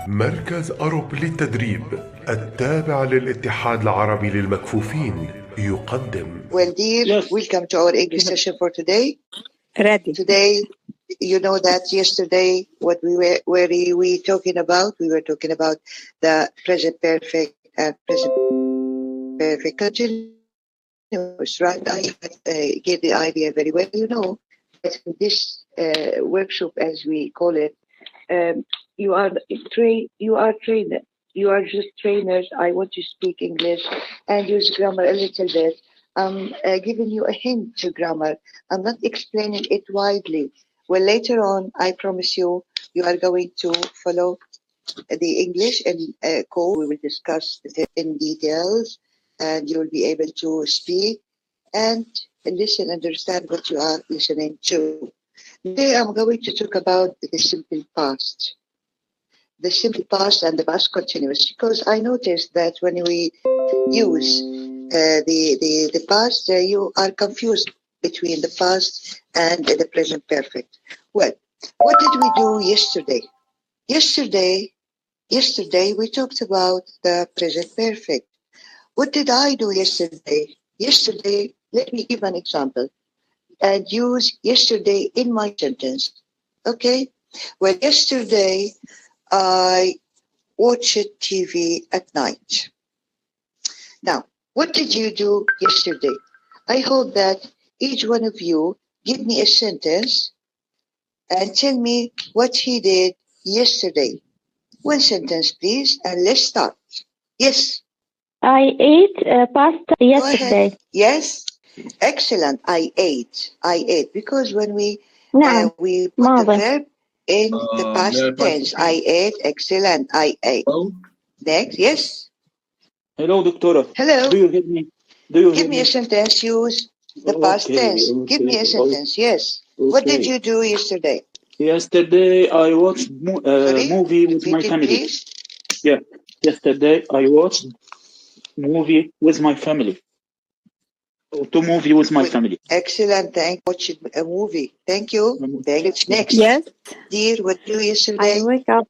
مركز أوروب للتدريب التابع للاتحاد العربي للمكفوفين يقدم. Well, dear, yes. Welcome to our English session for today. Ready. Today, you know that yesterday, what we were talking about? We were talking about the present perfect and present perfect continuous, right? I get the idea very well. You know, this workshop, as we call it, you are trained. You are just trainers. I want to speak English and use grammar a little bit. I'm giving you a hint to grammar. I'm not explaining it widely. Well, later on, I promise you, you are going to follow the English and code. We will discuss it in details, and you will be able to speak and listen, understand what you are listening to. Today, I'm going to talk about the simple past. The simple past and the past continuous, because I noticed that when we use the past, you are confused between the past and the present perfect. Well, what did we do yesterday? Yesterday we talked about the present perfect. What did I do yesterday? Yesterday, let me give an example and use yesterday in my sentence. Okay? Well, yesterday I watched TV at night. Now, what did you do yesterday? I hope that each one of you give me a sentence and tell me what he did yesterday. One sentence, please, and let's start. Yes. I ate pasta yesterday. Yes. Excellent. I ate. Because when we put the verb in the past tense, I ate. Excellent. I ate. Next. Yes. Hello, Doctora. Hello. Do you hear me? Give me a sentence. Use the past tense. Give me a sentence. Yes. Okay. What did you do yesterday? Yesterday, I watched a movie with my family. Please? Yeah. Yesterday, I watched movie with my family. To movie with my family. Excellent. Thank you. Watching a movie. Thank you. Next. Yes. Dear, what did you do yesterday? I wake up.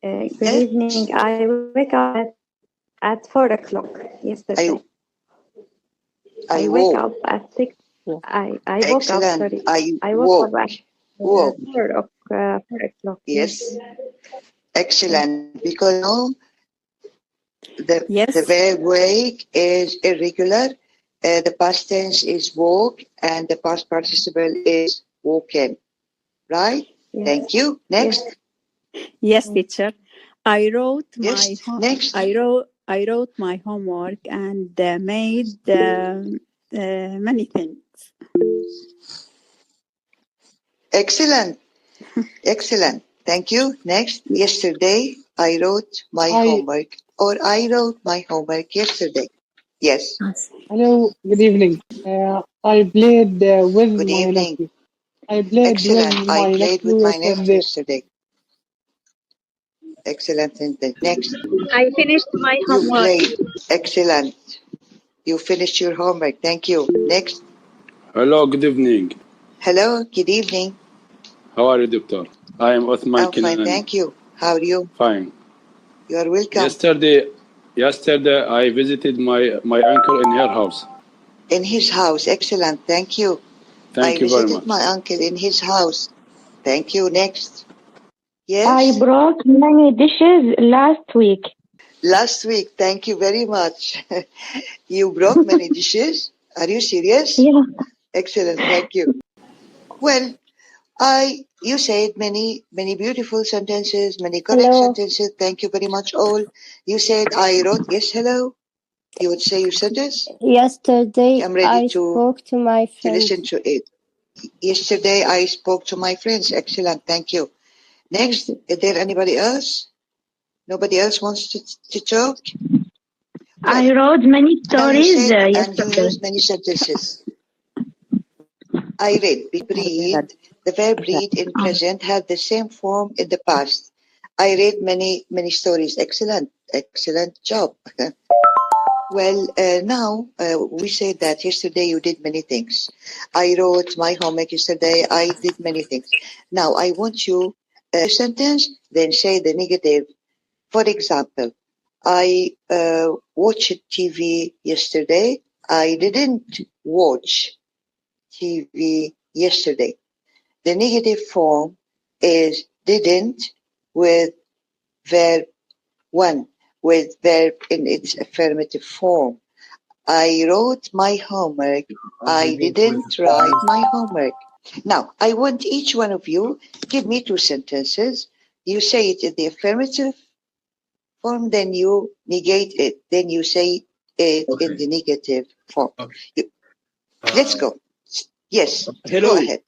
Good evening. I wake up at 4 o'clock yesterday. I wake up at 6. I woke up. Sorry. I woke up at 4 o'clock. Yes. Excellent. Because now the verb wake is irregular. The past tense is woke, and the past participle is woken. Right? Yes. Thank you. Next. Yes, teacher. I wrote Next. I wrote my homework and made many things. Excellent. Excellent. Thank you. Next. Yesterday, I wrote my homework, or I wrote my homework yesterday. Yes. Hello. Good evening. I played with Good my evening. nephew. I played with my nephew yesterday. Excellent. Next. I finished my homework. You played. Excellent. You finished your homework. Thank you. Next. Hello, good evening. Hello, good evening. How are you, Doctor? I am Othman. I'm fine, thank you. How are you? Fine. You are welcome. Yesterday I visited my uncle in her house. In his house. Excellent. Thank you. Thank you very much. I visited my uncle in his house. Thank you. Next. Yes. I brought many dishes last week. Last week. Thank you very much. You brought many dishes? Are you serious? Yeah. Excellent. Thank you. Well, you said many beautiful sentences, many correct sentences. Thank you very much, all. You said I wrote. Yes, hello. You would say your sentence? Yesterday, I'm ready I spoke to my friends. To listen to it. Yesterday, I spoke to my friends. Excellent. Thank you. Next, is there anybody else? Nobody else wants to talk? Well, I wrote many stories yesterday. And you used many sentences. I read. Read. The verb read in present had the same form in the past. I read many stories. Excellent job. Well, now we said that yesterday you did many things. I wrote my homework yesterday. I did many things. Now I want you sentence, then say the negative. For example, I watched TV yesterday. I didn't watch TV yesterday. The negative form is didn't with verb 1, with verb in its affirmative form. I wrote my homework. I didn't write my homework. Now, I want each one of you give me 2 sentences. You say it in the affirmative form, then you negate it. Then you say it in the negative form. Let's go. Yes, hello. Go ahead.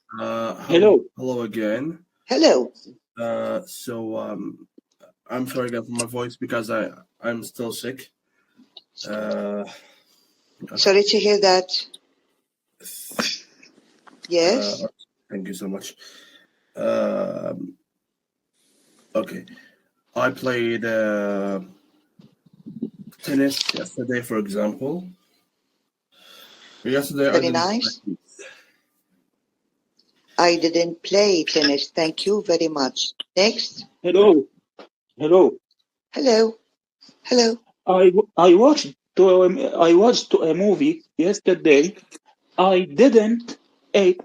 Hello again. Hello. I'm sorry again for my voice because I'm still sick. Sorry to hear that. Yes. Thank you so much. Okay. I played tennis yesterday, for example. Yesterday, very nice. I didn't play tennis. Thank you very much. Next. Hello. I watched a movie yesterday. I didn't eat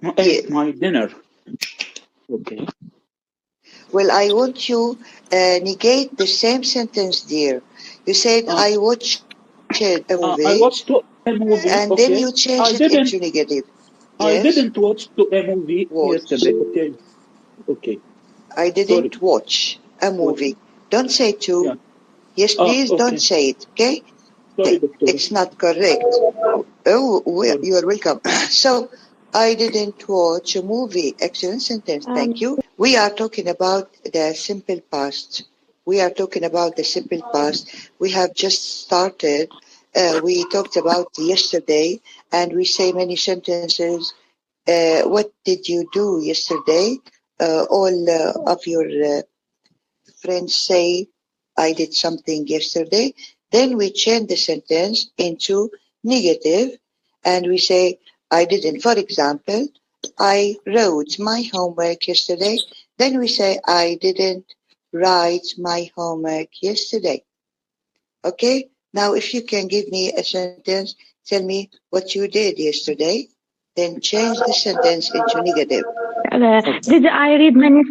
my dinner. Okay. Well, I want you negate the same sentence, dear. You said I watched a movie. I watched a movie, and then you change it into negative. I didn't watch a movie yesterday. Okay. I didn't watch a movie. Don't say to. Yeah. Yes, please don't say it. Okay. Sorry, it's not correct. Oh, well, you are welcome. So, I didn't watch a movie. Excellent sentence. Thank you. We are talking about the simple past. We have just started. We talked about yesterday, and we say many sentences. What did you do yesterday? All of your friends say, I did something yesterday. Then we change the sentence into negative, and we say, I didn't. For example, I wrote my homework yesterday. Then we say, I didn't write my homework yesterday. Okay? Now, if you can give me a sentence, tell me what you did yesterday, then change the sentence into negative. Did I read many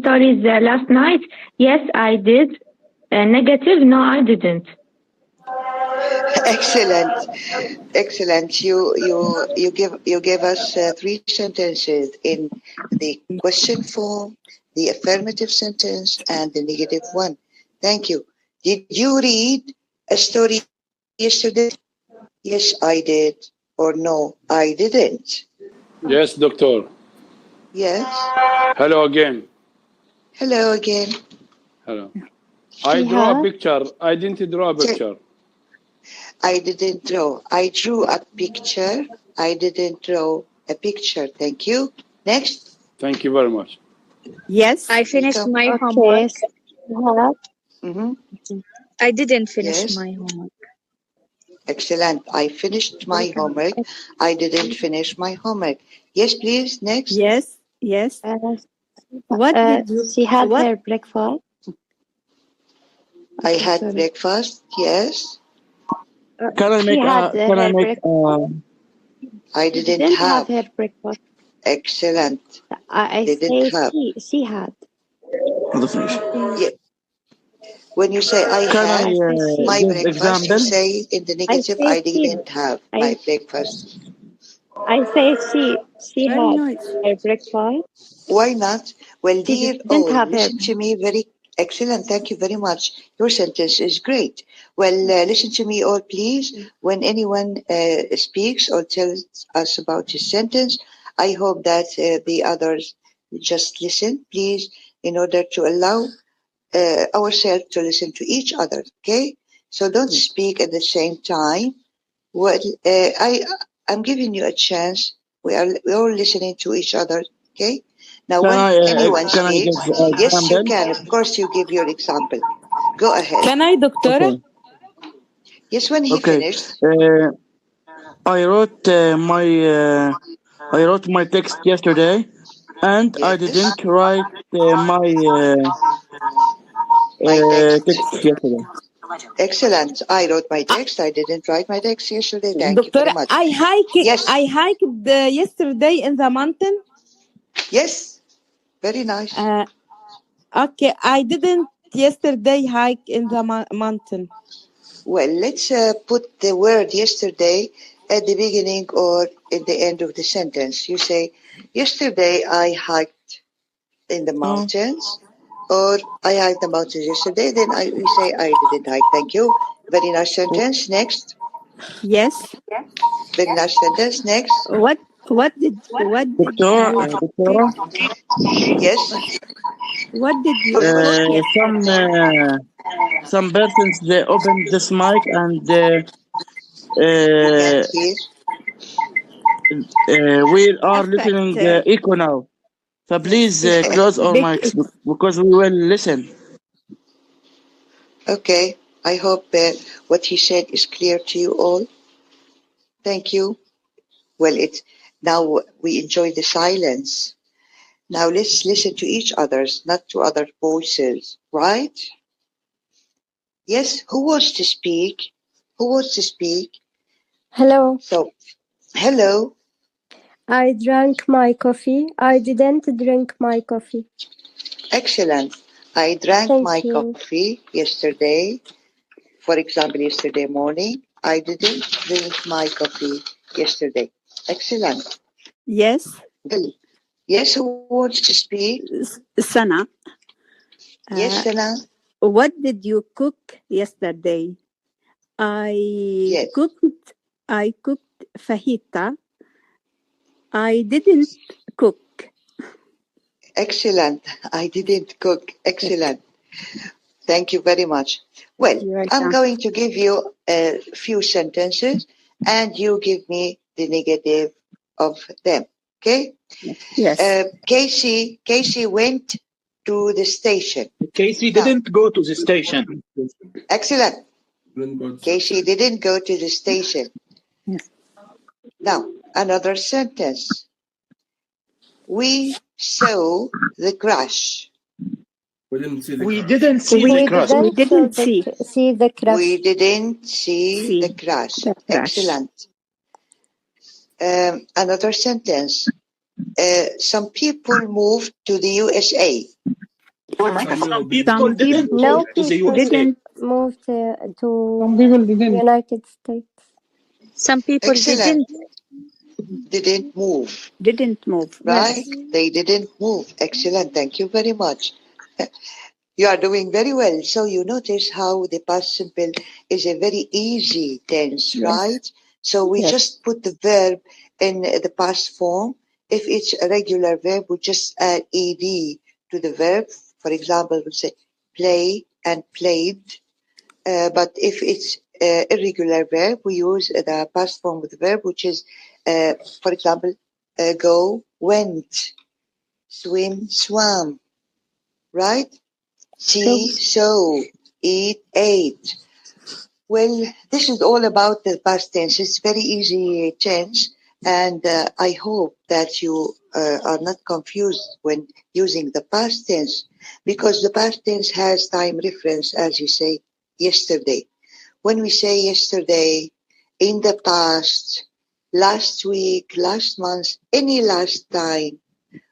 stories last night? Yes, I did. Negative, no, I didn't. Excellent. You gave us 3 sentences in the question form, the affirmative sentence, and the negative one. Thank you. Did you read a story yesterday? Yes, I did. Or no, I didn't. Yes, doctor. Yes. Hello again. Hello again. Hello. I draw a picture. I didn't draw a picture. I didn't draw. I drew a picture. I didn't draw a picture. Thank you. Next. Thank you very much. Yes. I finished my homework. I didn't finish my homework. Excellent. I finished my homework. I didn't finish my homework. Yes, please. Next. Yes. What did you? She had her breakfast. I had breakfast. Yes. Can I make? I didn't have her breakfast. Excellent. I didn't have. She had. Yeah. When you say I had my breakfast, you say in the negative, I didn't have my breakfast. I say she had her breakfast. Why not? Well, dear all, listen to me very excellent. Thank you very much. Your sentence is great. Well, listen to me all, please. When anyone speaks or tells us about his sentence, I hope that the others just listen, please, in order to allow ourselves to listen to each other. Okay? So don't speak at the same time. Well, I'm giving you a chance. We're all listening to each other. Okay? Now, when anyone speaks, yes, you can. Of course, you give your example. Go ahead. Can I, Doctora? Okay. Yes, when he finished. I wrote my text yesterday, and I didn't write my text yesterday. Excellent. I wrote my text. I didn't write my text yesterday. Thank you very much. I hiked. Yes. I hiked yesterday in the mountain. Yes. Very nice. Okay, I didn't yesterday hike in the mountain. Well, let's put the word yesterday at the beginning or at the end of the sentence. You say, yesterday I hiked in the mountains, or I hiked the mountains yesterday. Then we say, I didn't hike. Thank you. Very nice sentence. Next. Yes. Very nice sentence. Next. What did Doctora? Yes. What did you cook yesterday? Some persons, they open this mic and we are listening echo now. So please close our mics because we will listen. Okay. I hope what he said is clear to you all. Thank you. Well, now we enjoy the silence. Now let's listen to each other's, not to other voices, right? Yes, who wants to speak? Who wants to speak? Hello. So, hello. I drank my coffee. I didn't drink my coffee. Excellent. I drank my coffee yesterday. For example, yesterday morning. I didn't drink my coffee yesterday. Excellent. Yes. Yes, who wants to speak? Sana. Yes, Sana. What did you cook yesterday? I cooked fajita. I didn't cook. Excellent. I didn't cook. Excellent. Thank you very much. Well, I'm going to give you a few sentences and you give me the negative of them. Okay? Yes. Casey went to the station. Casey didn't go to the station. Excellent. Casey didn't go to the station. Yes. Now, another sentence. We saw the crash. We didn't see the We crash. didn't see the crash. We didn't see the crash. We didn't see the crash. Excellent. Another sentence. Some people moved to the USA. Some people didn't move to the USA. Didn't move to United States. Some people didn't move. Didn't move. Right? They didn't move. Excellent. Thank you very much. You are doing very well. So you notice how the past simple is a very easy tense, right? So we just put the verb in the past form. If it's a regular verb, we just add ed to the verb. For example, we say play and played. But if it's irregular verb, we use the past form of the verb, which is, for example, go, went, swim, swam, right? See, saw, eat, ate. Well, this is all about the past tense. It's very easy tense, and I hope that you are not confused when using the past tense, because the past tense has time reference, as you say, yesterday. When we say yesterday, in the past, last week, last month, any last time,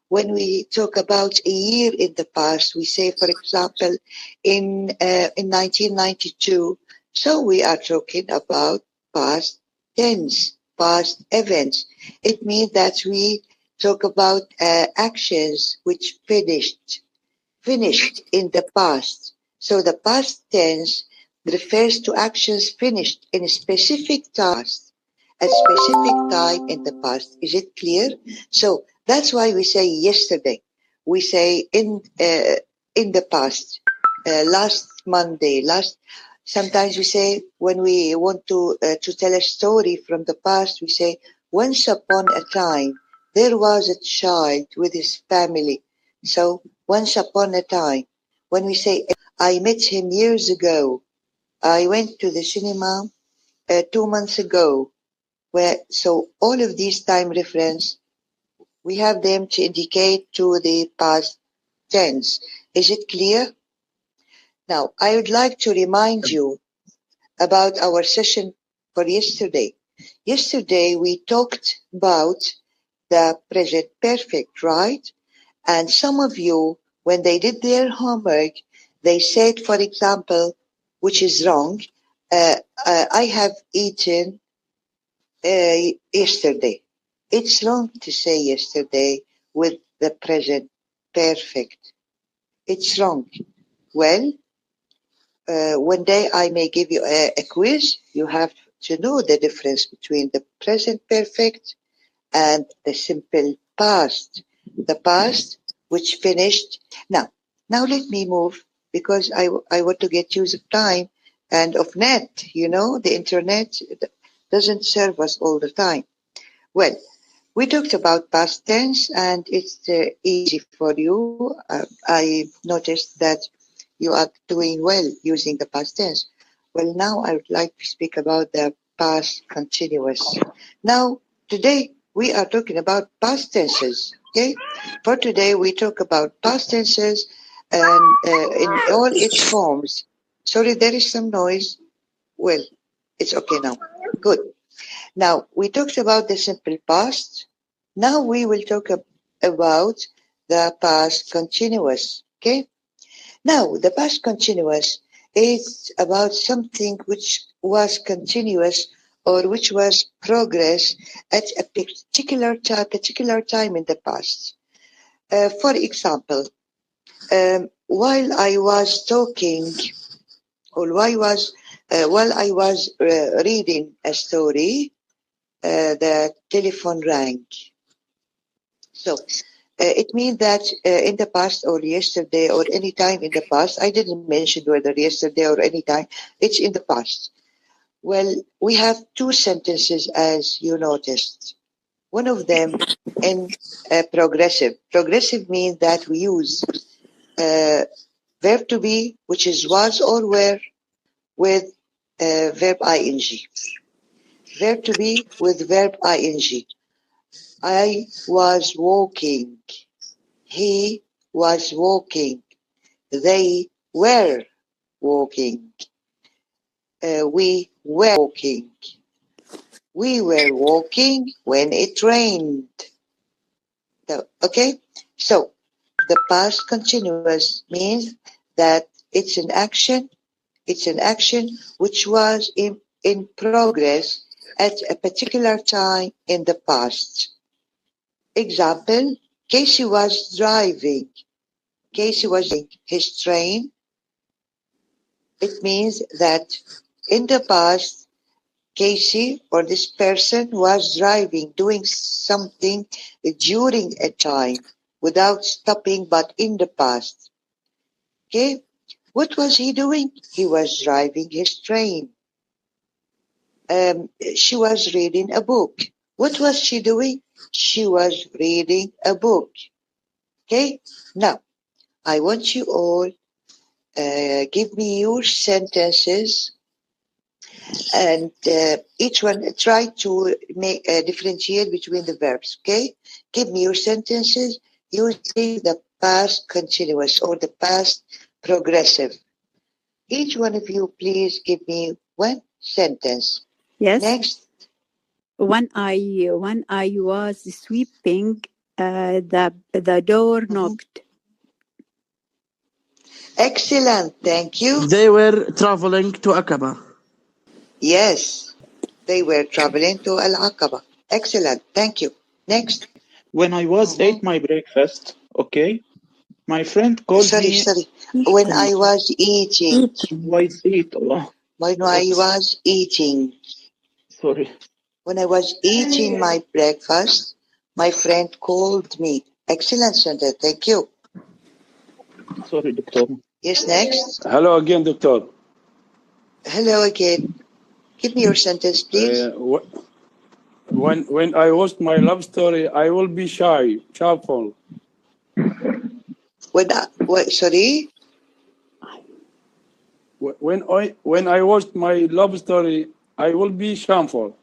when we talk about a year in the past, we say, for example, in 1992, so we are talking about past tense, past events. It means that we talk about actions which finished in the past. So the past tense refers to actions finished in a specific task, at specific time in the past. Is it clear? So that's why we say yesterday. We say in the past, last Monday, sometimes we say when we want to tell a story from the past, we say once upon a time, there was a child with his family. So once upon a time. When we say I met him years ago, I went to the cinema 2 months ago. So all of these time reference, we have them to indicate to the past tense. Is it clear? Now, I would like to remind you about our session for yesterday. Yesterday, we talked about the present perfect, right? And some of you, when they did their homework, they said, for example, which is wrong, I have eaten yesterday. It's wrong to say yesterday with the present perfect. It's wrong. Well, one day I may give you a quiz. You have to know the difference between the present perfect and the simple past. The past which finished. Now let me move, because I want to get use of time and of net. You know, the internet doesn't serve us all the time. Well, we talked about past tense, and it's easy for you. I noticed that you are doing well using the past tense. Well, now I would like to speak about the past continuous. Now, today we are talking about past tenses. Okay, for today we talk about past tenses and in all its forms. Sorry, there is some noise. Well, it's okay now. Good. Now, we talked about the simple past. Now we will talk about the past continuous. Okay? Now, the past continuous is about something which was continuous or which was progress at a particular time in the past. For example, while I was talking, or while I was reading a story, the telephone rang. So it means that in the past or yesterday or any time in the past, I didn't mention whether yesterday or any time, it's in the past. Well, we have two sentences, as you noticed. One of them in progressive. Progressive means that we use verb to be, which is was or were, with verb ing. Verb to be with verb ing. I was walking. He was walking. They were walking. We were walking. We were walking when it rained. Okay? So, the past continuous means that it's an action which was in progress at a particular time in the past. Example, Casey was driving his train. It means that in the past, Casey or this person was driving, doing something during a time without stopping, but in the past. Okay? What was he doing? He was driving his train. She was reading a book. What was she doing? She was reading a book. Okay? Now, I want you all give me your sentences, and each one try to make differentiate between the verbs. Okay? Give me your sentences using the past continuous or the past progressive. Each one of you, please give me one sentence. Yes. Next. When I was sweeping, the door knocked. Excellent, thank you. They were traveling to Aqaba. Yes, they were traveling to Al-Aqaba. Excellent, thank you. Next. When I was ate my breakfast, okay, my friend called me. Sorry. When I was eating. Was eat? Allah. When I was eating. Sorry. When I was eating my breakfast, my friend called me. Excellent, Sandra. Thank you. Sorry, Doctor. Yes, next. Hello again, Doctor. Hello again. Give me your sentence, please. When I host my love story, I will be shameful. Sorry? When I host my love story, I will be shameful.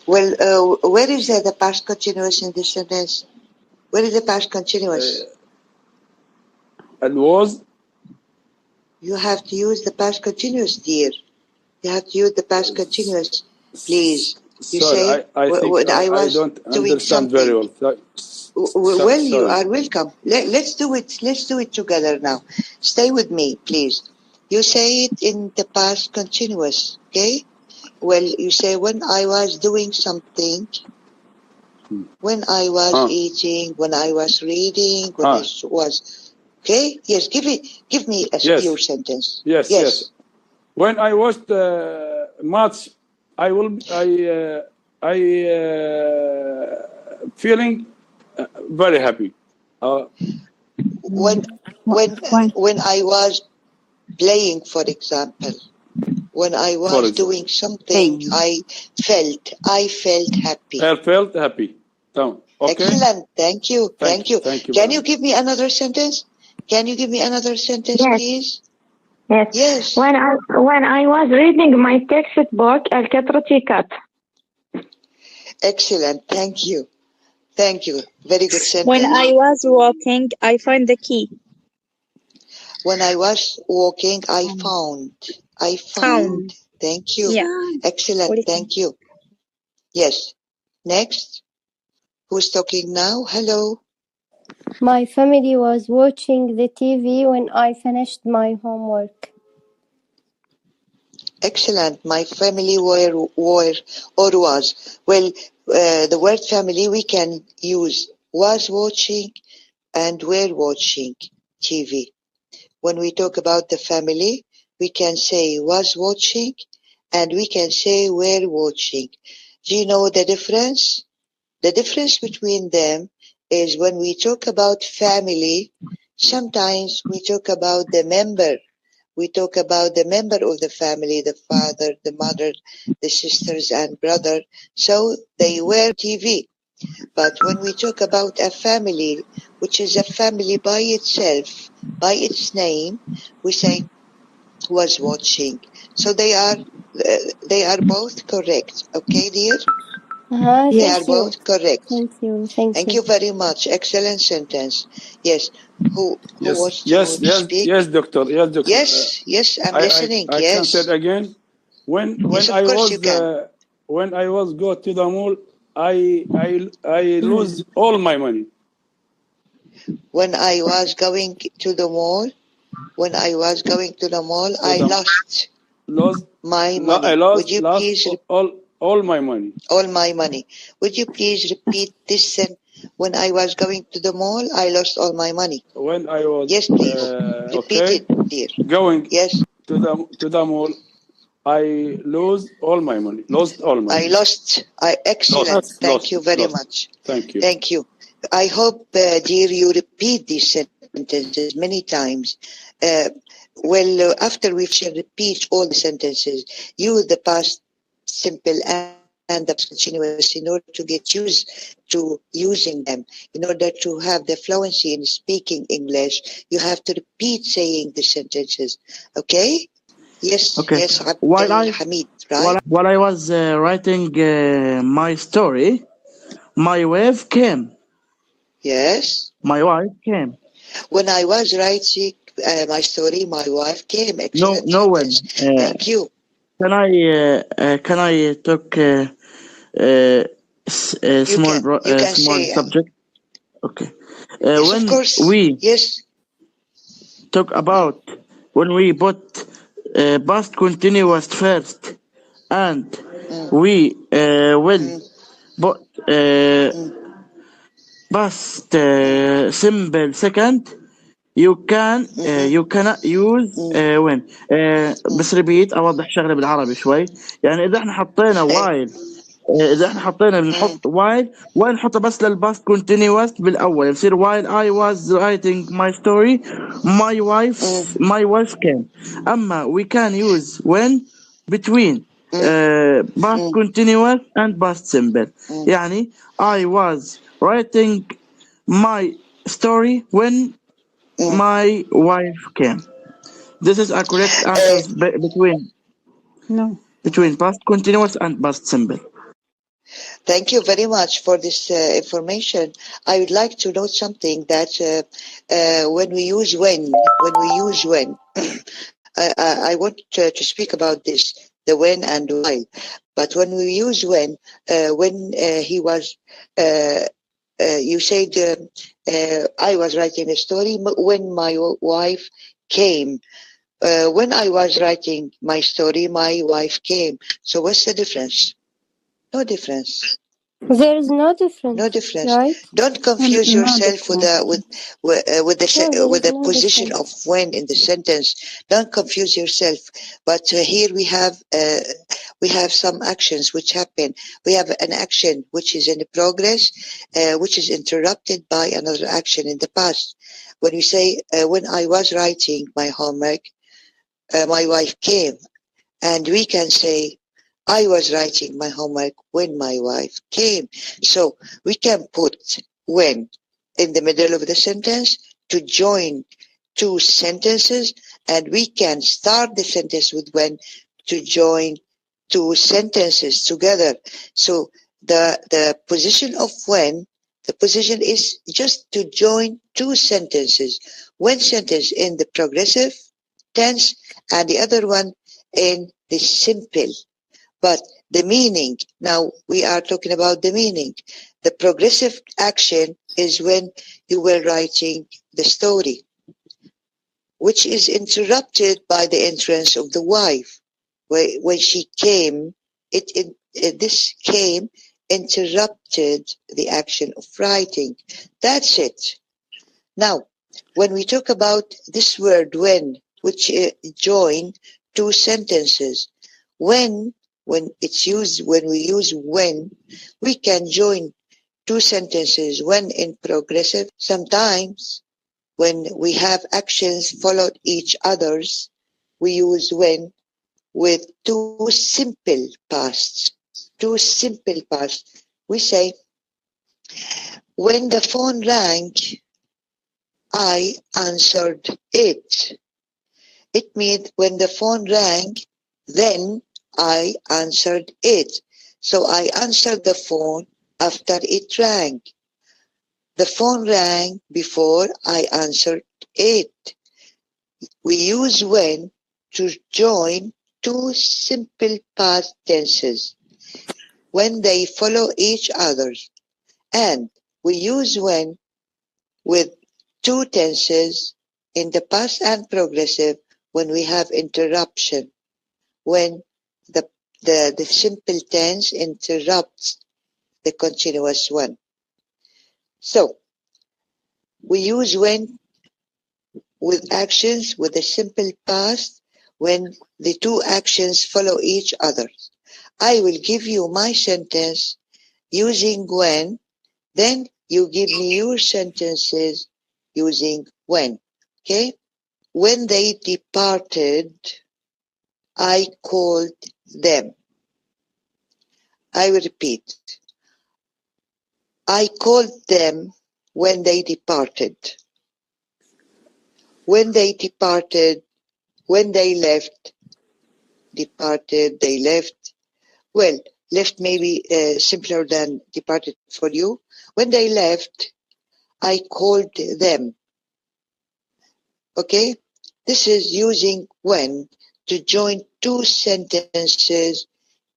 Well, where is the past continuous in this sentence? Where is the past continuous? And was. You have to use the past continuous, dear. You have to use the past continuous, please. You Sorry, say, I think I was don't doing understand something. very well. Well, you sorry. are welcome. Let's do it. Let's do it together now. Stay with me, please. You say it in the past continuous, okay? Well, you say when I was doing something, when I was eating, when I was reading, when I was, okay? Yes, give me a pure sentence. Yes. When I watched match, I feeling very happy. When I was playing, for example, when I was doing something, I felt happy. I felt happy. Okay. Excellent. Thank you. Thank you. Can you give me another sentence? Please? Yes. When I was reading my textbook, الكترة cut. Excellent. Thank you. Very good sentence. When I was walking, I found the key. When I was walking, I found. Thank you. Yeah. Excellent. Thank you. Yes. Next. Who's talking now? Hello. My family was watching the TV when I finished my homework. Excellent. My family were or was. Well, the word family we can use was watching and were watching TV. When we talk about the family, we can say was watching and we can say were watching. Do you know the difference? The difference between them is when we talk about family, sometimes we talk about the member. We talk about the member of the family, the father, the mother, the sisters and brother. So they were TV. But when we talk about a family, which is a family by itself, by its name, we say was watching. So they are both correct. Okay, dear? They are both correct. Thank you very much. Excellent sentence. Yes. Who was to speak? Yes, doctor. Yes, I'm listening. I can say it again. When I was go to the mall, I lose all my money. When I was going to the mall, I lost my money. Would you please all my money. All my money. Would you please repeat this sentence? When I was going to the mall, I lost all my money. When I was please repeat it, dear. Going to the mall, I lose all my money. Excellent. Thank you very much. Thank you. I hope, dear, you repeat these sentences many times. After we shall repeat all the sentences, use the past simple and the continuous in order to get used to using them. In order to have the fluency in speaking English, you have to repeat saying the sentences. Okay? Yes. Okay. Yes, Hamid, right? While I was writing my story, my wife came. Yes. My wife came. When I was writing my story, my wife came. Excellent. No one. Thank you. Can I talk small subject? Okay. Yes, when of course. We talk about when we put past continuous first and we will put past simple second, you cannot use when بس repeat اوضح شغله بالعربي شوي. يعني اذا احنا حطينا while بنحط while نحطها بس للباست continuous بالاول يصير while I was writing my story my wife came. اما we can use when between past continuous and past simple. يعني I was writing my story when my wife came. This is a correct answer between past continuous and past simple. Thank you very much for this information. I would like to note something that when we use when, I want to speak about this, the when and while. But when we use when he was, you said, I was writing a story when my wife came. When I was writing my story, my wife came. So what's the difference? No difference. There is no difference. No difference. Right? Don't confuse yourself with the position of when in the sentence. Don't confuse yourself. But here we have some actions which happen. We have an action which is in progress, which is interrupted by another action in the past. When we say when I was writing my homework, my wife came, and we can say I was writing my homework when my wife came. So we can put when in the middle of the sentence to join two sentences, and we can start the sentence with when to join two sentences together. So the position of when, the position is just to join two sentences. One sentence in the progressive tense and the other one in the simple. But the meaning, now we are talking about the meaning. The progressive action is when you were writing the story, which is interrupted by the entrance of the wife. When she came, this came interrupted the action of writing. That's it. Now, when we talk about this word when, which join two sentences, when it's used, when we use when, we can join two sentences, when in progressive. Sometimes when we have actions followed each others, we use when with two simple pasts. Two simple pasts. We say, when the phone rang, I answered it. It means when the phone rang, then I answered it. So I answered the phone after it rang. The phone rang before I answered it. We use when to join two simple past tenses when they follow each other. And we use when with two tenses in the past and progressive when we have interruption, when the simple tense interrupts the continuous one. So we use when with actions with the simple past when the two actions follow each other. I will give you my sentence using when, then you give me your sentences using when. Okay? When they departed, I called them. I will repeat. I called them when they departed. When they departed, when they left, departed, they left. Well, left may be simpler than departed for you. When they left, I called them. Okay? This is using when to join two sentences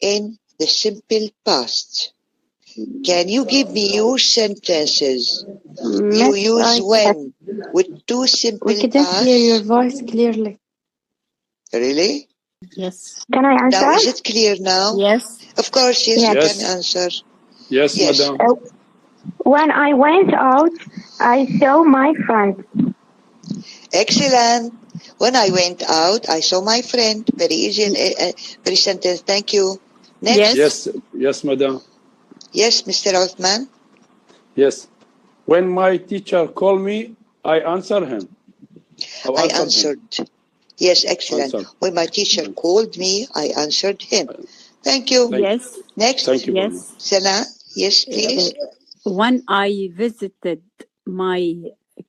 in the simple past. Can you give me your sentences? You use when with two simple We couldn't past. hear your voice clearly. Really? Yes. Can I answer? Now, is it clear now? Yes. Of course, yes, Yes. you Yes. can answer. Yes, Yes. madam. When I went out, I saw my friend. Excellent. When I went out, I saw my friend. Very easy and very sentence. Thank you. Next. Yes. Yes, madam. Yes, Mr. Othman. Yes. When my teacher called me, I answer him. I answered. Yes, excellent. Answered. When my teacher called me, I answered him. Thank you. Yes. Next. Thank you. Yes. Sana, yes, please. When I visited my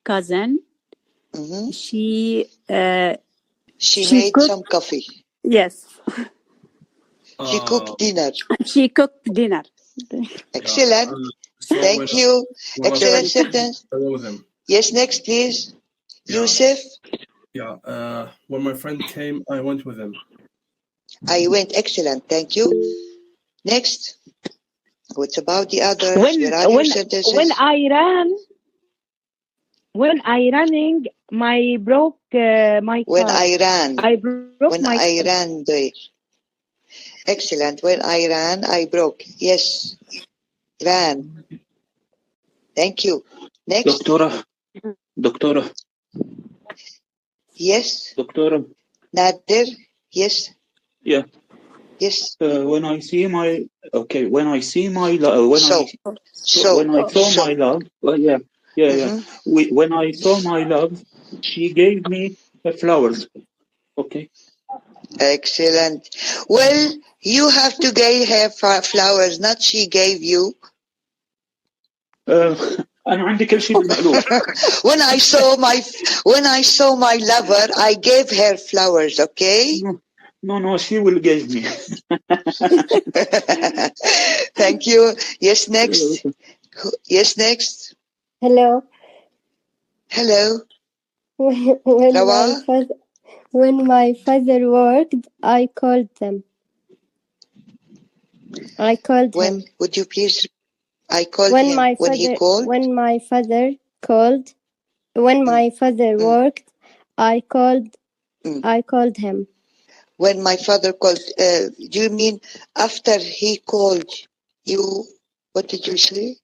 cousin, she made cooked, some coffee. Yes. She cooked dinner. She cooked dinner. Excellent. Thank you. Excellent sentence. Yes, next, please. Yusuf. Yeah. When my friend came, I went with him. I went. Excellent. Thank you. Next. What's about the others? Where are your sentences? When I running, my broke my car. When I ran. I broke when my I car. ran. Excellent. When I ran, I broke. Yes. Ran. Thank you. Next. Doctora. Yes. Doctora. Nader. Yes. Yeah. Yes. When I see my love. When I saw my love. When I saw my love, she gave me flowers. Okay. Excellent. Well, you have to give her flowers, not she gave you. أنا عندي كل شيء بالمقلوب. When I saw my lover, I gave her flowers. Okay. No, she will give me. Thank you. Yes, next. Yes, next. Hello. When my father worked, I called him. When would you please? I called when him. When he called. When my father called. When my father worked, I called him. When my father called, do you mean after he called you? What did you say?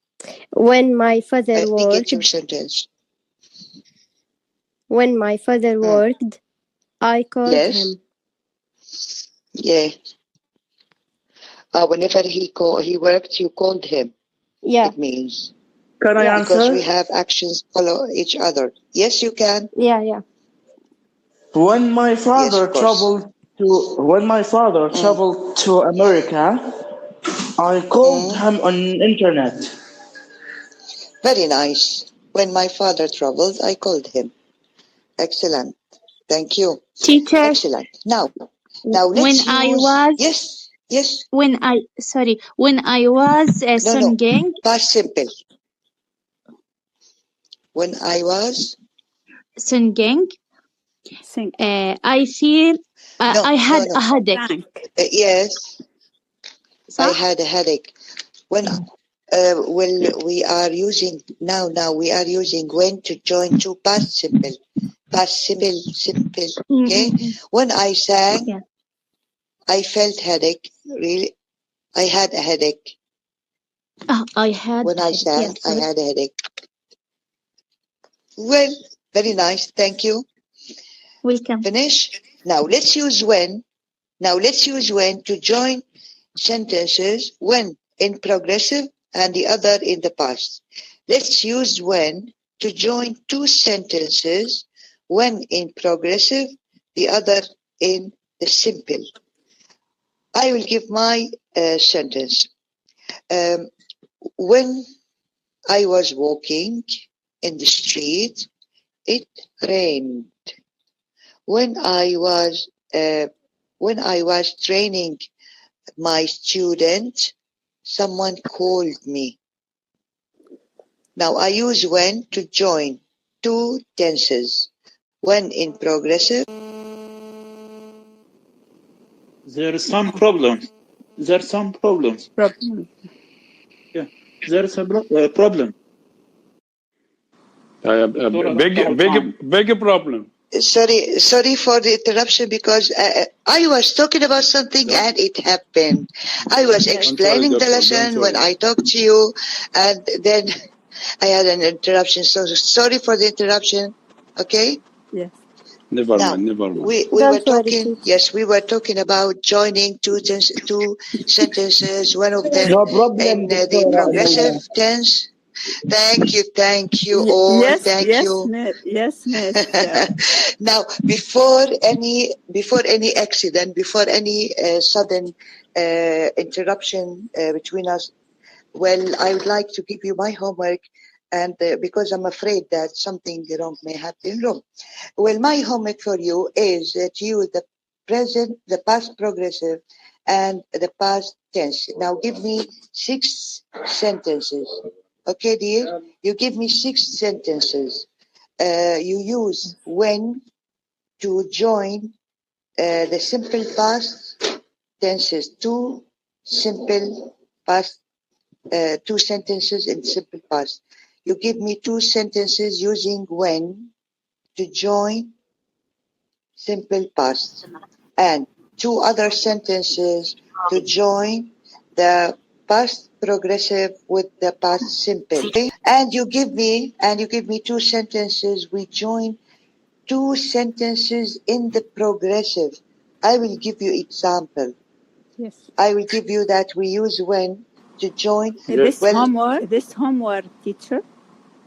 When my father worked. Get your sentence. When my father worked, I called him. Yeah. Whenever he worked, you called him. Yeah. It means. Can I answer? Because we have actions follow each other. Yes, you can. Yeah. When my father traveled to America, I called him on internet. Very nice. When my father traveled, I called him. Excellent. Thank you. Teacher. Excellent. Now let's use. Yes. When I was singing. Past simple. When I was singing. I feel I had a headache. Yes. I had a headache. When we are using now we are using when to join to past simple. Past simple. Okay. When I sang, I felt headache. Really, I had a headache. When I sang, I had a headache. Well, very nice. Thank you. Welcome. Finish. Now let's use when. To join sentences when in progressive and the other in the past. Let's use when to join two sentences, one in progressive, the other in the simple. I will give my sentence. When I was walking in the street, it rained. When I was training my student, someone called me. Now I use when to join two tenses. When in progressive. There are some problems. Yeah. There's a problem. Big problem. Sorry for the interruption because I was talking about something and it happened. I was explaining the lesson when I talked to you and then I had an interruption. So sorry for the interruption. Okay? Yes. Never mind. We were talking. Yes, we were talking about joining two sentences. One of them in the progressive tense. Thank you all. Yes, miss. Now, before any accident, before any sudden interruption between us, well, I would like to give you my homework, and because I'm afraid that something wrong may have been wrong. Well, my homework for you is to use the past progressive and the past tense. Now give me 6 sentences. Okay, dear? You give me 6 sentences. You use when to join the simple past tenses. 2 simple past, 2 sentences in simple past. You give me 2 sentences using when to join simple past, and 2 other sentences to join the past progressive with the past simple. Okay? And you give me 2 sentences. We join 2 sentences in the progressive. I will give you example. Yes. I will give you that we use when to join. This homework, teacher.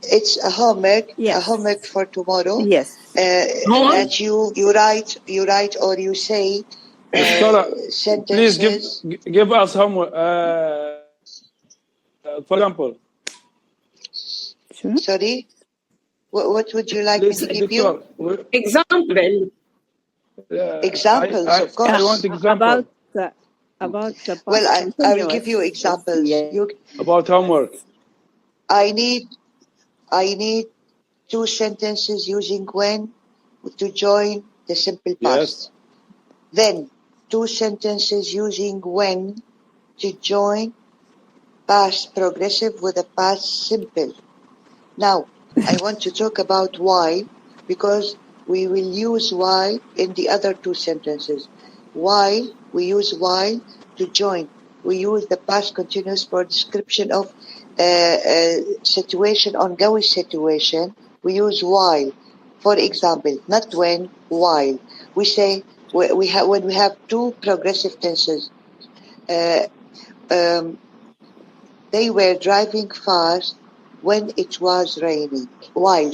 It's a homework. Yes. A homework for tomorrow. Yes. That you write or you say sentences. Please give us homework. For example. Sorry. What would you like me to give you? Example. Examples, of course. I want example. About the past. Well, I will give you examples. About homework. I need 2 sentences using when to join the simple past. Yes. Then 2 sentences using when to join past progressive with a past simple. Now, I want to talk about why, because we will use why in the other 2 sentences. Why, we use why to join. We use the past continuous for description of situation, ongoing situation. We use while. For example, not when, while. We say when we have 2 progressive tenses. They were driving fast when it was raining. While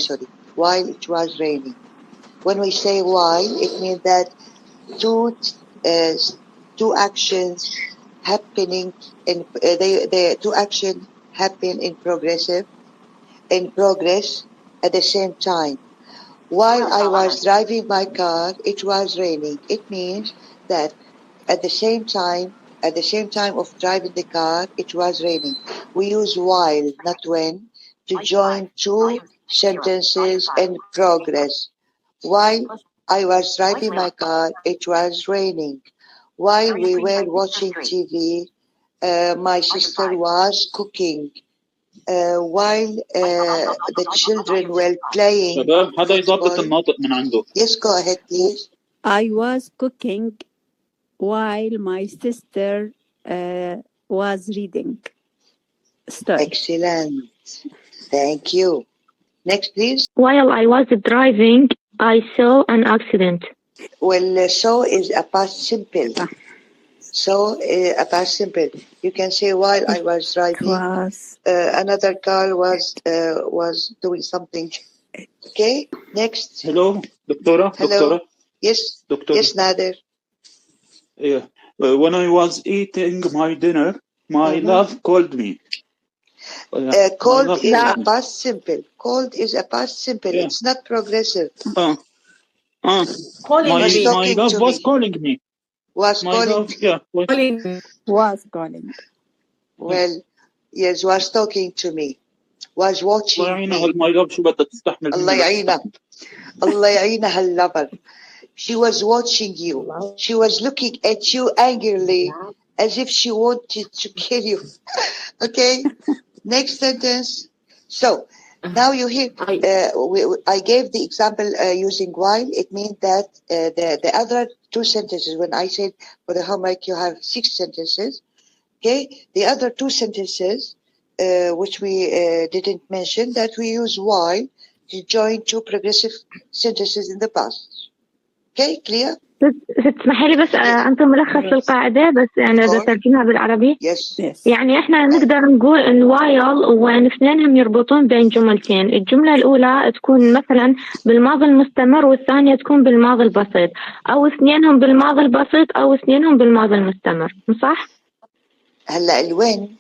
it was raining. When we say while, it means that 2 actions happening in the 2 actions happen in progress at the same time. While I was driving my car, it was raining. It means that at the same time of driving the car, it was raining. We use while, not when, to join 2 sentences in progress. While I was driving my car, it was raining. While we were watching TV, my sister was cooking. While the children were playing. شباب هذا يضبط الناطق من عنده. Yes, go ahead, please. I was cooking while my sister was reading. Story. Excellent. Thank you. Next, please. While I was driving, I saw an accident. Well, saw is a past simple. So a past simple. You can say while I was driving, another car was doing something. Okay. Next. Hello, Doctora. Hello. Doctora. Yes. Doctora. Yes, Nader. Yeah. When I was eating my dinner, my love called me. Called is a past simple. Called is a past simple. Yeah. It's not progressive. My love was calling me. Was calling. Yeah. Was calling. Well, yes, was talking to me. Was watching me. My love شو بدها تستحمل. الله يعينها. الله يعينها اللبر. She was watching you. She was looking at you angrily as if she wanted to kill you. Okay? Next sentence. So, now you hear, I gave the example using while. It means that the other 2 sentences, when I said for the homework you have 6 sentences, okay? The other 2 sentences, which we didn't mention, that we use while to join 2 progressive sentences in the past. Okay, clear? تسمحي لي بس أنتم ملخص القاعدة بس أنا بدي أترجمها بالعربي. Yes. يعني إحنا نقدر نقول إن while وين اثنينهم يربطون بين جملتين. الجملة الأولى تكون مثلا بالماضي المستمر والثانية تكون بالماضي البسيط، أو اثنينهم بالماضي البسيط أو اثنينهم بالماضي المستمر. صح؟ هلا الوين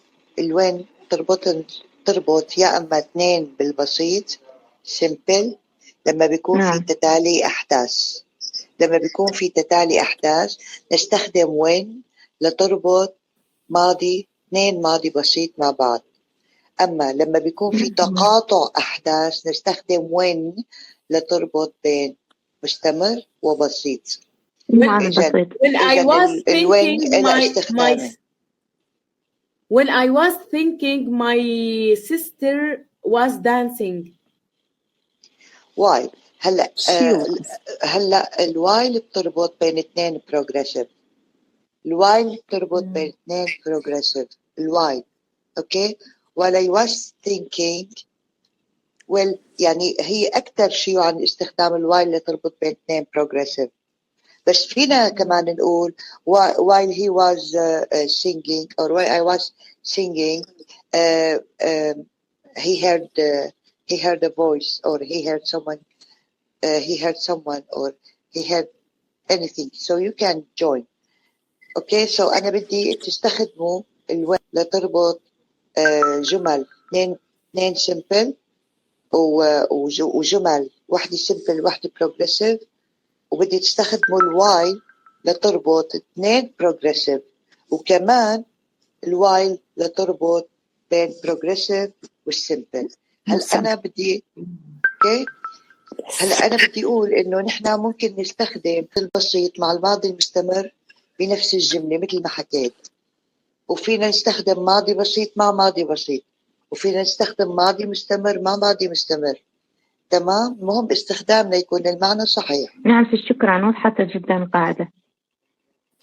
تربط يا أما 2 بالبسيط simple لما بيكون في تتالي أحداث. لما بيكون في تتالي أحداث نستخدم when لتربط ماضي، اثنين ماضي بسيط مع بعض. أما لما بيكون في تقاطع أحداث نستخدم when لتربط بين مستمر وبسيط. When I was thinking my sister was dancing. Why؟ هلا الوايل بتربط بين اثنين بروجريسيف. الوايل بتربط بين اثنين بروجريسيف. الوايل اوكي. ولا I was thinking يعني هي أكثر شيء عن استخدام الوايل لتربط بين اثنين بروجريسيف. بس فينا كمان نقول while he was singing or while I was singing he heard a voice or he heard someone or he heard anything, so you can join. Okay, so أنا بدي تستخدموا الوين لتربط جمل اثنين simple وجمل واحدة simple واحدة progressive، وبدي تستخدموا الوايل لتربط اثنين progressive، وكمان الوايل لتربط بين progressive والsimple. أنا بدي اوكي. هلا أنا بدي أقول إنه نحن ممكن نستخدم البسيط مع الماضي المستمر بنفس الجملة مثل ما حكيت، وفينا نستخدم ماضي بسيط مع ماضي بسيط، وفينا نستخدم ماضي مستمر مع ماضي مستمر. تمام، المهم استخدامنا يكون المعنى صحيح. نعم، شكرا، وضحت جدا القاعدة.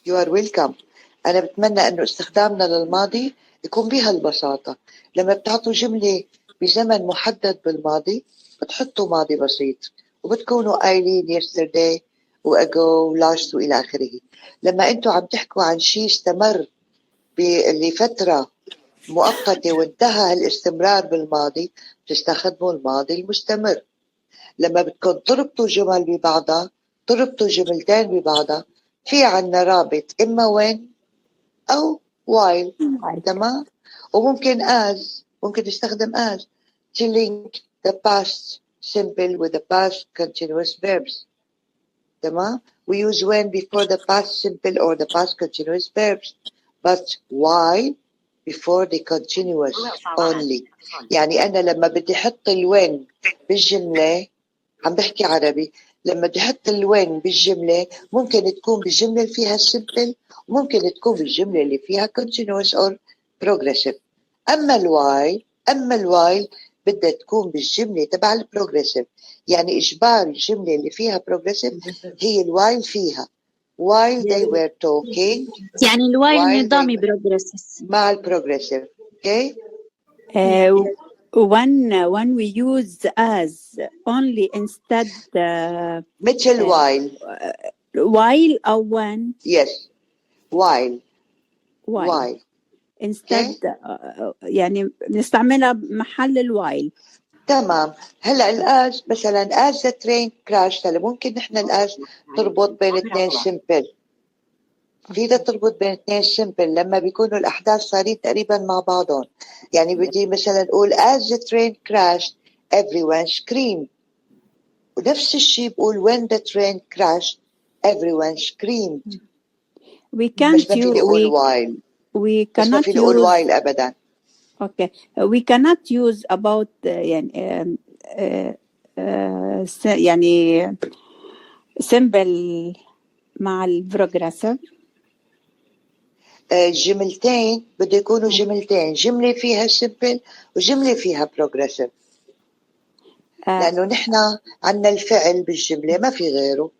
You are welcome. أنا بتمنى إنه استخدامنا للماضي يكون بهالبساطة. لما بتعطوا جملة بزمن محدد بالماضي بتحطوا ماضي بسيط وبتكونوا قايلين yesterday وago last وإلى آخره. لما أنتوا عم تحكوا عن شيء استمر لفترة مؤقتة وانتهى الاستمرار بالماضي بتستخدموا الماضي المستمر. لما بدكم تربطوا جمل ببعضها، تربطوا جملتين ببعضها، في عنا رابط إما when أو while. تمام. وممكن ممكن تستخدم as to link the past simple with the past continuous verbs. تمام. We use when before the past simple or the past continuous verbs, but while before the continuous only. يعني أنا لما بدي أحط الوين بالجملة، عم بحكي عربي، لما بدي أحط الوين بالجملة ممكن تكون بالجملة اللي فيها simple، وممكن تكون بالجملة اللي فيها continuous or progressive. أما الوايل بدها تكون بالجملة تبع البروجريسيف. يعني إجبار الجملة اللي فيها بروجريسيف هي الوايل فيها while they were talking. يعني الوايل نظامي بروجريسيف مع البروجريسيف. okay. When we use as only instead مثل while أو when. yes while instead يعني نستعملها محل الوايل. تمام. هلا الآز مثلا as the train crashed، هلا ممكن نحن الآز تربط بين اثنين simple. فيها تربط بين اثنين simple لما بيكونوا الأحداث صارين تقريبا مع بعضهم. يعني بدي مثلا أقول as the train crashed everyone screamed، ونفس الشيء بقول when the train crashed everyone screamed. We can't use while. We cannot use while أبدا. Okay, we cannot use about يعني يعني simple مع البروجريسيف. جملتين بده يكونوا جملتين، جملة فيها simple وجملة فيها progressive. لأنه نحن عنا الفعل بالجملة ما في غيره.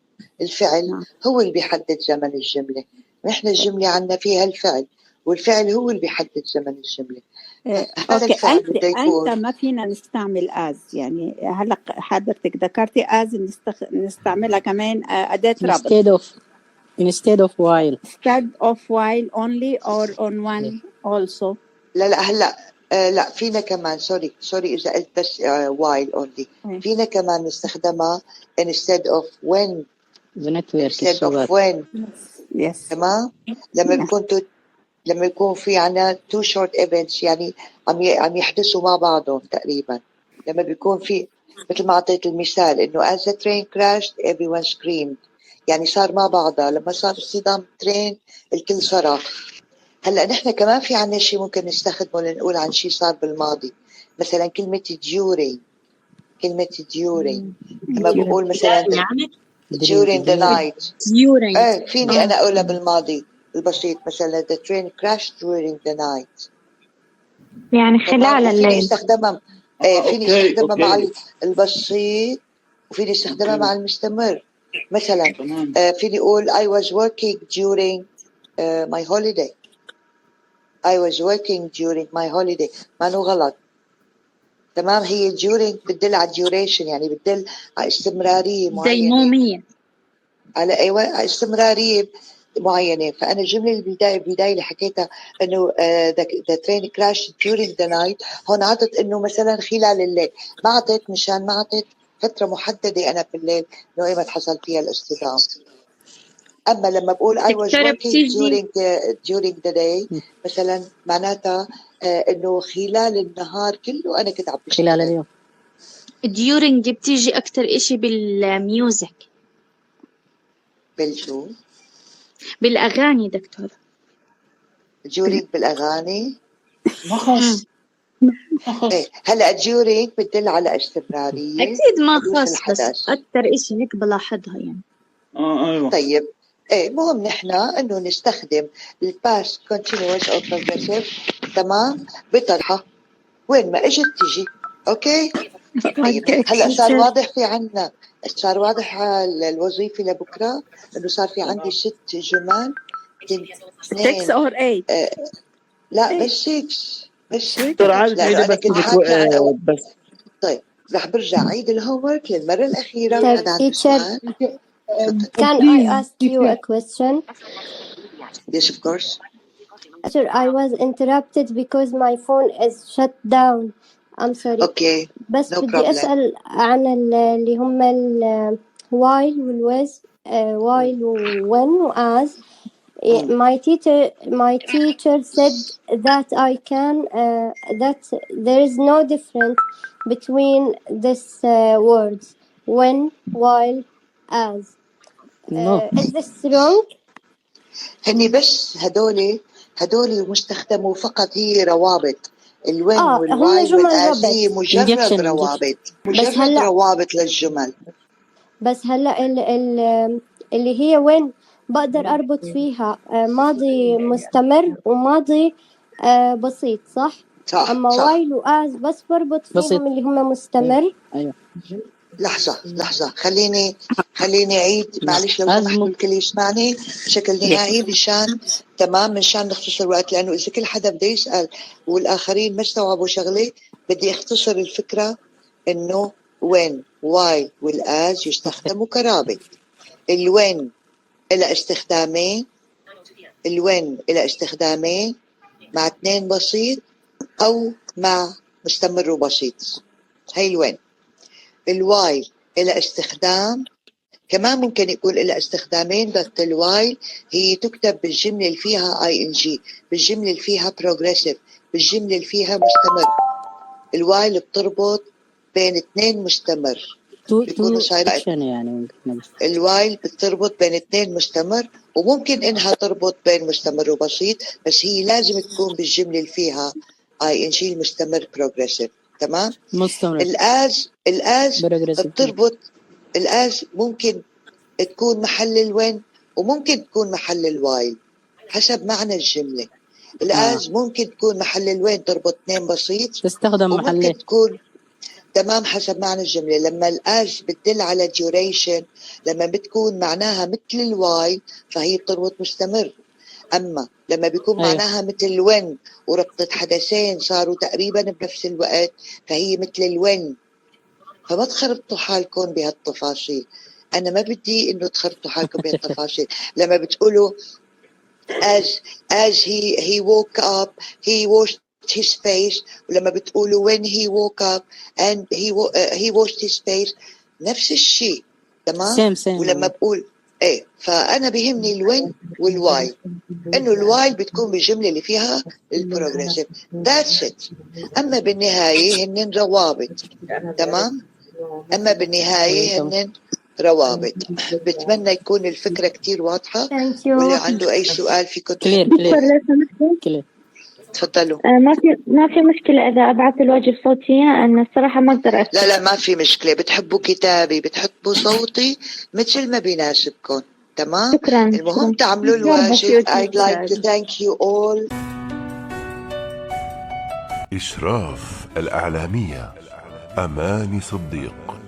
الفعل هو اللي بيحدد زمن الجملة. نحن الجملة عنا فيها الفعل، والفعل هو اللي بيحدد زمن الجملة. اوكي، انت ما فينا نستعمل as. يعني هلا حضرتك ذكرتي as نستعملها كمان أداة رابط instead of while only or on one also. لا هلا لا فينا كمان سوري إذا قلت بس while only. فينا كمان نستخدمها instead of when. instead of when. yes. تمام. لما يكون في عنا two short events، يعني عم يحدثوا مع بعضهم تقريبا. لما بيكون في مثل ما أعطيت المثال إنه as the train crashed everyone screamed، يعني صار مع بعضها. لما صار اصطدام ترين الكل صرخ. هلا نحن كمان في عنا شيء ممكن نستخدمه لنقول عن شيء صار بالماضي. مثلا كلمة during. لما بقول مثلا during the night فيني أنا أقولها بالماضي البسيط. مثلا the train crashed during the night، يعني خلال الليل. فيني استخدمها فيني استخدمها مع البسيط، وفيني استخدمها مع المستمر. مثلا فيني أقول I was working during my holiday. I was working during my holiday. ما نو غلط. تمام. هي during بتدل على duration، يعني بتدل على استمرارية معينة، ديمومية، على أيوة استمرارية معينة. فأنا الجملة البداية اللي حكيتها إنه the train crashed during the night، هون عطت إنه مثلا خلال الليل، ما عطت مشان ما عطت فترة محددة أنا في الليل إنه أيمت حصل فيها الاصطدام. أما لما بقول I was working during the day مثلا معناتها إنه خلال النهار كله أنا كنت عم بشتغل. خلال اليوم. during دي بتيجي أكتر إشي بالميوزك. بالشو؟ بالأغاني دكتور. during بالأغاني؟ ما خاص. إيه هلا during بتدل على استمرارية. أكيد ما خاص، بس أكتر إشي هيك بلاحظها يعني. أيوة. طيب مهم نحن إنه نستخدم الباست continuous أو progressive تمام بطرحة وين ما إجت تجي. أوكي. طيب هلا صار واضح في عنا، صار واضح الوظيفة لبكرة إنه صار في عندي 6 جمل. 6 or 8 لا بس 6 دكتور عادي تعيدي بس طيب رح برجع عيد الهومورك للمرة الأخيرة. طيب teacher, can I ask you a question? Yes, of course. Sir, I was interrupted because my phone is shut down. I'm sorry. Okay. بس No بدي problem. أسأل عن اللي هم ال while والwith, while when وas. My teacher said that I can that there is no difference between these words when, while, as. Is this wrong? هني بس هدولي مستخدموا فقط هي روابط. الوين والواي والآز هي مجرد روابط. مجرد روابط للجمل. بس هلا اللي هي وين بقدر أربط فيها ماضي مستمر وماضي بسيط صح؟ أما وايل وآز بس بربط فيهم اللي هم مستمر. أيوة. لحظة خليني أعيد معلش لو سمحت الكل يسمعني بشكل نهائي مشان نختصر الوقت، لأنه إذا كل حدا بده يسأل والآخرين ما استوعبوا شغلة بدي أختصر الفكرة. إنه وين واي والآز يستخدموا كرابط. الوين إلى استخدامين مع 2 بسيط أو مع مستمر وبسيط. هاي الوين. الواي إلى استخدام كمان ممكن يقول إلى استخدامين، بس الواي هي تكتب بالجملة اللي فيها ing، بالجملة اللي فيها progressive، بالجملة اللي فيها مستمر. الواي بتربط بين 2 مستمر. يعني الوايل بتربط بين 2 مستمر، وممكن إنها تربط بين مستمر وبسيط، بس هي لازم تكون بالجملة اللي فيها ing المستمر progressive. تمام. مستمر. الآز بتربط. الآز ممكن تكون محل الوين وممكن تكون محل الوايل حسب معنى الجملة. الآز ممكن تكون محل الوين تربط 2 بسيط، تستخدم محله. ممكن تكون تمام حسب معنى الجملة. لما الآز بتدل على duration، لما بتكون معناها مثل الواي فهي بتربط مستمر. أما لما بيكون معناها مثل الوين وربطت حدثين صاروا تقريبا بنفس الوقت فهي مثل الوين. فما تخربطوا حالكم بهالتفاصيل، أنا ما بدي إنه تخربطوا حالكم بهالتفاصيل. لما بتقولوا as he woke up he washed his face، ولما بتقولوا when he woke up and he washed his face نفس الشيء. تمام. ولما بقول فأنا بيهمني الوين والواي، إنه الواي بتكون بالجملة اللي فيها البروجريسيف. that's it. أما بالنهاية هن روابط. تمام. أما بالنهاية هن روابط. بتمنى يكون الفكرة كتير واضحة. واللي عنده أي سؤال فيكم كلير. تفضلوا. ما في مشكلة إذا أبعث الواجب صوتيا، أنا الصراحة ما أقدر أكتب. لا ما في مشكلة. بتحبوا كتابي بتحبوا صوتي مثل ما بيناسبكم. تمام. شكرا. المهم تعملوا الواجب. I'd like to thank you all. إشراف الإعلامية أماني صديق.